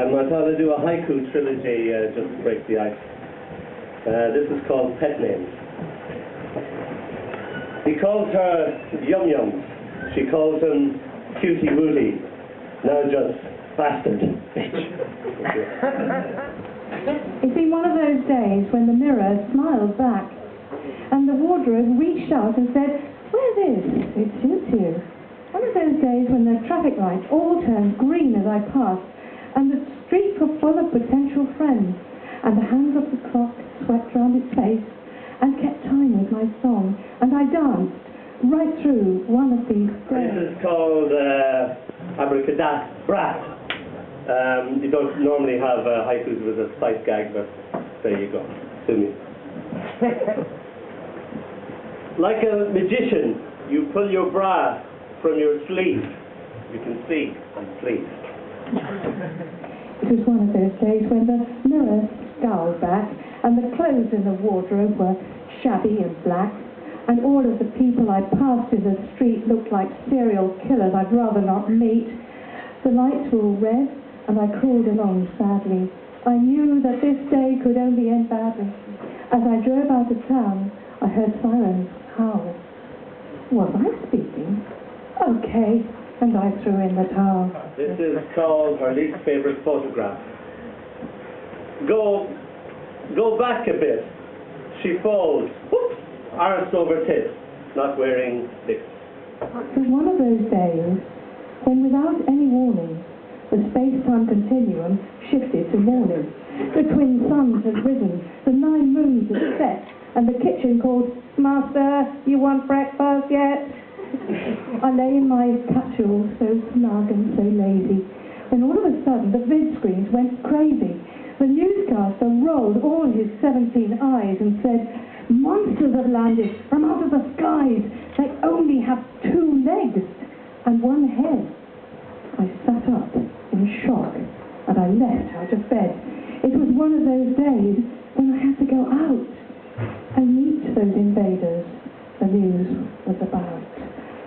And I thought I'd do a haiku trilogy just to break the ice. This is called Pet Names. He calls her Yum Yums. She calls him Cutie Wootie. Now just bastard, bitch. It's been one of those days when the mirror smiled back and the wardrobe reached out and said, "Wear this, it suits you." One of those days when the traffic lights all turned green as I passed and the streets were full of potential friends and the hands of the clock swept round its face and kept time with my song, and I danced right through one of these days. This is called Abracadabra. You don't normally have haikus with a sight gag, but there you go. Sue me. Like a magician, you pull your bra from your sleeve. You can see I'm pleased. It was one of those days when the mirror scowled back and the clothes in the wardrobe were shabby and black, and all of the people I passed in the street looked like serial killers I'd rather not meet. The lights were all red and I crawled along sadly. I knew that this day could only end badly. As I drove out of town, I heard sirens howl. Was I speaking? Okay, and I threw in the towel. This is called her least favourite photograph. Go back a bit. She falls. Whoops! Arse over tits. Not wearing sticks. It was one of those days when, without any warning, the space-time continuum shifted to morning. The twin suns had risen, the 9 moons had set, and the kitchen called, "Master, you want breakfast yet?" I lay in my capsule, so snug and so lazy, when all of a sudden the vid screens went crazy. The newscaster rolled all his 17 eyes and said, "Monsters have landed from out of the skies. They only have 2 legs and 1 head." I sat up in shock and I leapt out of bed. It was one of those days when I had to go out and meet those invaders the news was about.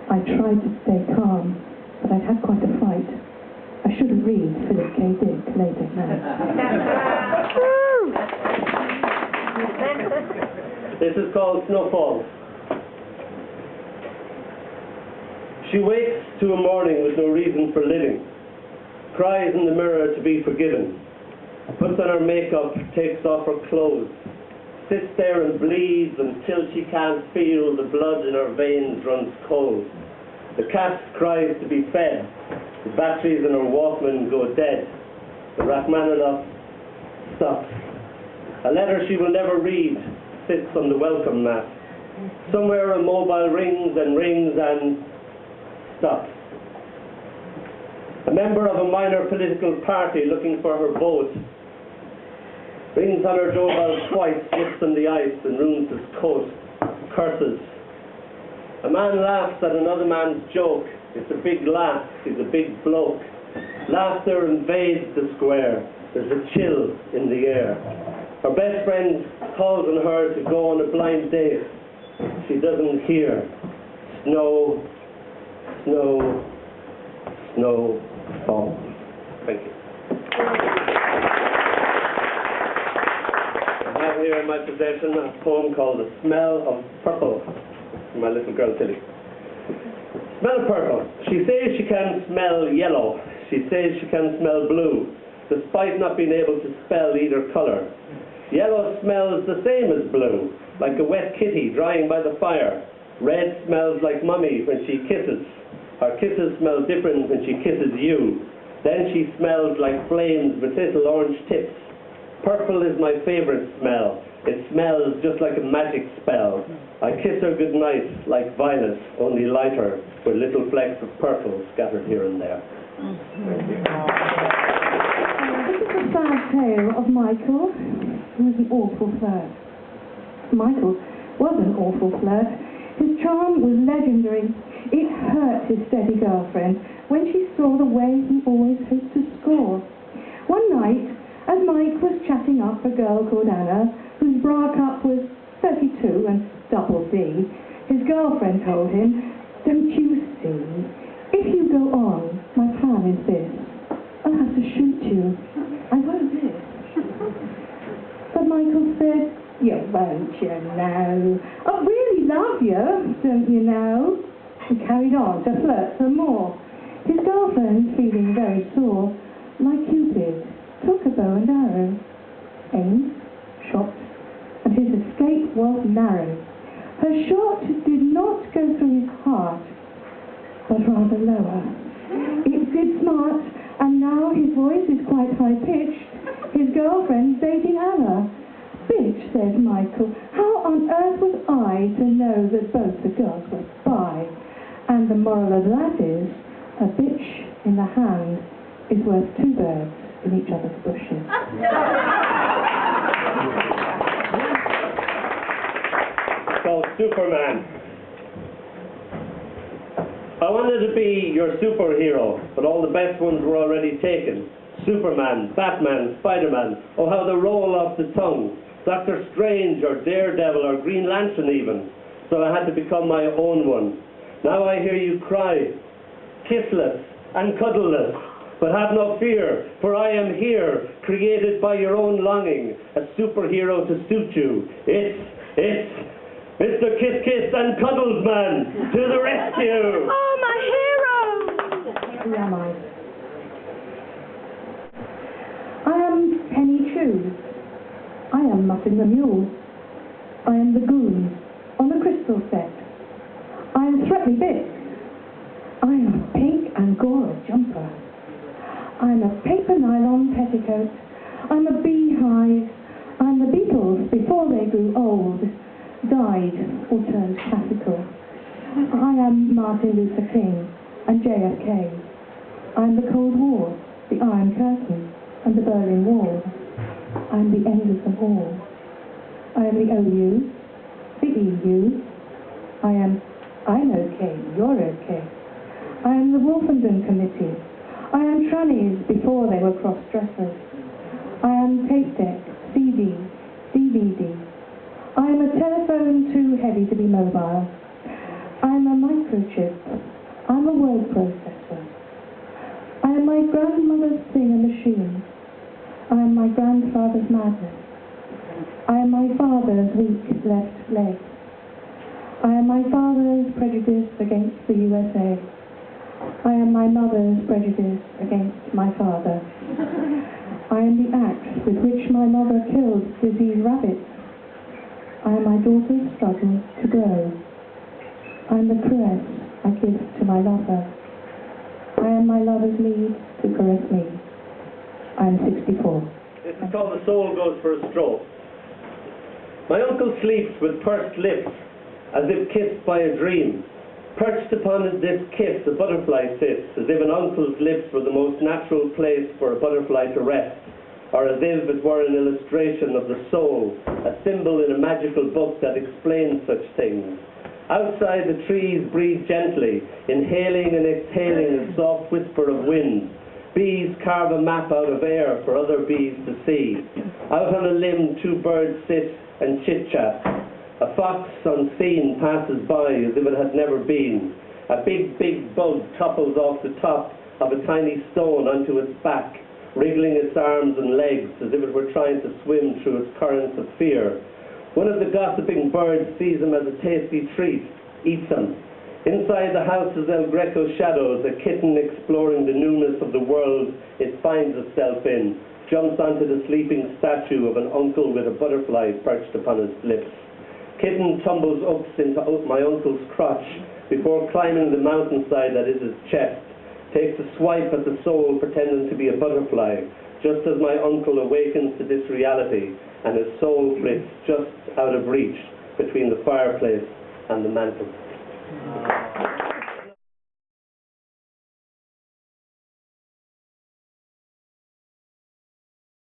I tried to stay calm, but I'd had quite a fight. I shouldn't read Philip K. Dick late at night. This is called Snowfall. She wakes to a morning with no reason for living, cries in the mirror to be forgiven, puts on her makeup, takes off her clothes, sits there and bleeds until she can't feel the blood in her veins runs cold. The cat cries to be fed, the batteries in her Walkman go dead, the Rachmaninoff stops. A letter she will never read sits on the welcome mat. Somewhere a mobile rings and stops. A member of a minor political party looking for her vote rings on her doorbell twice, slips on the ice and ruins his coat, curses. A man laughs at another man's joke. It's a big laugh, he's a big bloke. Laughter invades the square. There's a chill in the air. Her best friend calls on her to go on a blind date. She doesn't hear. Snow, snow, snow falls. Thank you. I have here in my possession a poem called The Smell of Purple from my little girl Tilly. Smell of purple. She says she can smell yellow. She says she can smell blue, despite not being able to spell either colour. Yellow smells the same as blue, like a wet kitty drying by the fire. Red smells like mummy when she kisses. Her kisses smell different when she kisses you. Then she smells like flames with little orange tips. Purple is my favourite smell. It smells just like a magic spell. I kiss her goodnight like violets, only lighter, with little flecks of purple scattered here and there. This is the sad tale of Michael, who was an awful flirt. Michael was an awful flirt. His charm was legendary. It hurt his steady girlfriend when she saw the way he always hoped to score. One night, as Mike was chatting up a girl called Anna, whose bra cup was 32 and double D, his girlfriend told him, "Don't you see? If you go on, my plan is this. I'll have to shoot you. I won't do it. But Michael said, you won't, you know. I really love you, don't you know? He carried on to flirt some more. His girlfriend, feeling very sore, like Cupid, took a bow and arrow, aimed, shot, and his escape was narrow. Her shot did not go through his heart, but rather lower. It did smart, and now his voice is quite high-pitched. His girlfriend's dating Anna. Bitch, says Michael, how on earth was I to know that both the girls were bi? And the moral of that is, a bitch in the hand is worth two birds in each other's bushes. So, Superman. I wanted to be your superhero, but all the best ones were already taken. Superman, Batman, Spider-Man, oh how they roll off the tongue. Doctor Strange, or Daredevil, or Green Lantern even. So I had to become my own one. Now I hear you cry, kissless and cuddleless, but have no fear, for I am here, created by your own longing, a superhero to suit you. It's Mr. Kiss Kiss and Cuddles Man, to the rescue! Oh, my hero! Who am I? I am Penny Chew. I am Muffin the Mule. I am the Goon on the crystal set. I am Threatley Bit. I am a pink Angora jumper. I am a paper nylon petticoat. I'm a beehive. I'm the Beatles before they grew old, died or turned classical. I am Martin Luther King and JFK. I am the Cold War, the Iron Curtain and the Berlin Wall. I am the end of them all. I am the OU, the EU. I'm okay, you're okay. I am the Wolfenden Committee. I am trannies before they were cross-dressers. I am tape deck, CD, DVD. I am a telephone too heavy to be mobile. I am a microchip. I'm a word processor. I am my grandmother's singer machine. I am my grandfather's madness. I am my father's weak left leg. I am my father's prejudice against the USA. I am my mother's prejudice against my father. I am the axe with which my mother killed diseased rabbits. I am my daughter's struggle to grow. I am the caress I give to my lover. I am my lover's need to caress me. I am 64. This is called The Soul Goes for a Stroke. My uncle sleeps with pursed lips, as if kissed by a dream. Perched upon this kiss, a butterfly sits, as if an uncle's lips were the most natural place for a butterfly to rest, or as if it were an illustration of the soul, a symbol in a magical book that explains such things. Outside, the trees breathe gently, inhaling and exhaling a soft whisper of wind. Bees carve a map out of air for other bees to see. Out on a limb, two birds sit and chit-chat. A fox unseen passes by as if it had never been. A big bug topples off the top of a tiny stone onto its back, wriggling its arms and legs as if it were trying to swim through its currents of fear. One of the gossiping birds sees him as a tasty treat, eats him. Inside the house's El Greco shadows, a kitten exploring the newness of the world it finds itself in, jumps onto the sleeping statue of an uncle with a butterfly perched upon his lips. Kitten tumbles up into my uncle's crotch before climbing the mountainside that is his chest, takes a swipe at the soul pretending to be a butterfly, just as my uncle awakens to this reality and his soul flits just out of reach between the fireplace and the mantel.